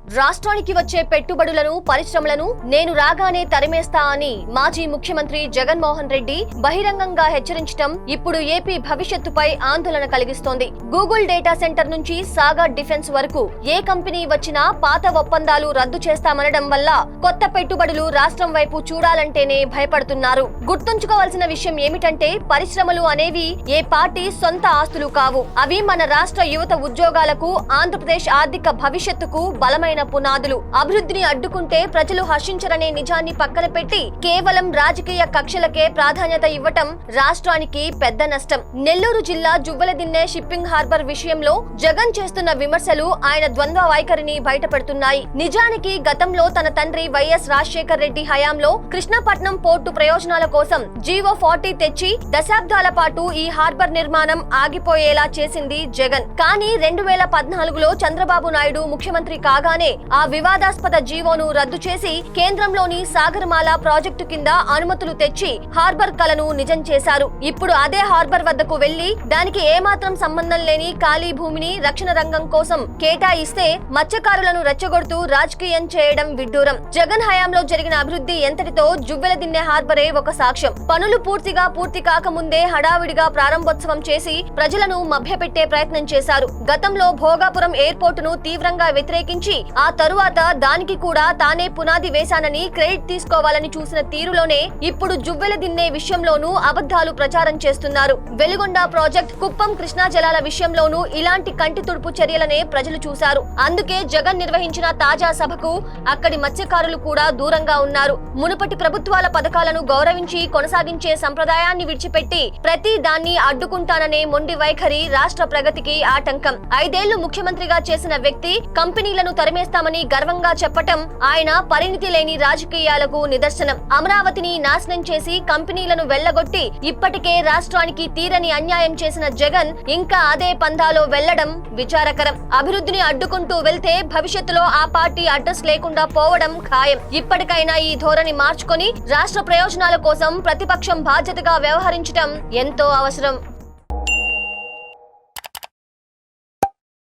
రాష్ట్రానికి వచ్చే పెట్టుబడులను పరిశ్రమలను నేను రాగానే తరిమేస్తా అని మాజీ ముఖ్యమంత్రి జగన్మోహన్ రెడ్డి బహిరంగంగా హెచ్చరించడం ఇప్పుడు ఏపీ భవిష్యత్తుపై ఆందోళన కలిగిస్తోంది. గూగుల్ డేటా సెంటర్ నుంచి సాగా డిఫెన్స్ వరకు ఏ కంపెనీ వచ్చినా పాత ఒప్పందాలు రద్దు చేస్తామనడం వల్ల కొత్త పెట్టుబడులు రాష్ట్రం వైపు చూడాలంటేనే భయపడుతున్నారు. గుర్తుంచుకోవాల్సిన విషయం ఏమిటంటే పరిశ్రమలు అనేవి ఏ పార్టీ సొంత ఆస్తులు కావు. అవి మన రాష్ట్ర యువత ఉద్యోగాలకు, ఆంధ్రప్రదేశ్ ఆర్థిక భవిష్యత్తుకు బలమైన పునాదులు. అభివృద్ధిని అడ్డుకుంటే ప్రజలు హర్షించరనే నిజాన్ని పక్కన పెట్టి కేవలం రాజకీయ కక్షలకే ప్రాధాన్యత ఇవ్వటం రాష్ట్రానికి పెద్ద నష్టం. నెల్లూరు జిల్లా జువ్వలదిన్నె షిప్పింగ్ హార్బర్ విషయంలో జగన్ చేస్తున్న విమర్శలు ఆయన ద్వంద్వ వైఖరిని బయటపెడుతున్నాయి. నిజానికి గతంలో తన తండ్రి వైఎస్ రాజశేఖర్ రెడ్డి హయాంలో కృష్ణపట్నం పోర్టు ప్రయోజనాల కోసం జీవో 40 తెచ్చి దశాబ్దాల పాటు ఈ హార్బర్ నిర్మాణం ఆగిపోయేలా చేసింది జగన్. కానీ 2014లో చంద్రబాబు నాయుడు ముఖ్యమంత్రి కాగానే ఆ వివాదాస్పద జీవోను రద్దు చేసి కేంద్రంలోని సాగరమాల ప్రాజెక్టు కింద అనుమతులు తెచ్చి హార్బర్ కలను నిజం చేశారు. ఇప్పుడు అదే హార్బర్ వద్దకు వెళ్లి దానికి ఏమాత్రం సంబంధం లేని ఖాళీ భూమిని రక్షణ రంగం కోసం కేటాయిస్తే మత్స్యకారులను రెచ్చగొడుతూ రాజకీయం చేయడం విడ్డూరం. జగన్ హయాంలో జరిగిన అభివృద్ధి ఎంతటితో జువ్వెలదిన్నె హార్బరే ఒక సాక్ష్యం. పనులు పూర్తి కాకముందే హడావిడిగా ప్రారంభోత్సవం చేసి ప్రజలను మభ్యపెట్టే ప్రయత్నం చేశారు. గతంలో భోగాపురం ఎయిర్పోర్టును తీవ్రంగా వ్యతిరేకించి ఆ తరువాత దానికి కూడా తానే పునాది వేశానని క్రెడిట్ తీసుకోవాలని చూసిన తీరులోనే ఇప్పుడు జువ్వెలదిన్నె విషయంలోనూ అబద్ధాలు ప్రచారం చేస్తున్నారు. వెలుగొండ ప్రాజెక్ట్, కుప్పం కృష్ణా జలాల విషయంలోనూ ఇలాంటి కంటి తుడుపు చర్యలనే ప్రజలు చూశారు. అందుకే జగన్ నిర్వహించిన తాజా సభకు అక్కడి మత్స్యకారులు కూడా దూరంగా ఉన్నారు. మునుపటి ప్రభుత్వాల పథకాలను గౌరవించి కొనసాగించే సంప్రదాయాన్ని విడిచిపెట్టి ప్రతి దాన్ని అడ్డుకుంటాననే మొండి వైఖరి రాష్ట్ర ప్రగతికి ఆటంకం. 5 ఏళ్లు ముఖ్యమంత్రిగా చేసిన వ్యక్తి కంపెనీలను తరిమేస్తామని గర్వంగా చెప్పటం ఆయన పరిణితి లేని రాజకీయాలకు నిదర్శనం. అమరావతిని నాశనం చేసి కంపెనీలను వెళ్లగొట్టి ఇప్పటికే రాష్ట్రానికి తీరని అన్యాయం చేసిన జగన్ ఇంకా అదే పందాలో వెళ్లడం విచారకరం. అభివృద్ధిని అడ్డుకుంటూ వెళ్తే భవిష్యత్తులో ఆ పార్టీ అడ్రస్ లేకుండా పోవడం ఖాయం. ఇప్పటికైనా ఈ ధోరణి మార్చుకొని రాష్ట్ర ప్రయోజనాల కోసం ప్రతిపక్షం బాధ్యతగా వ్యవహరించడం ఎంతో అవసరం.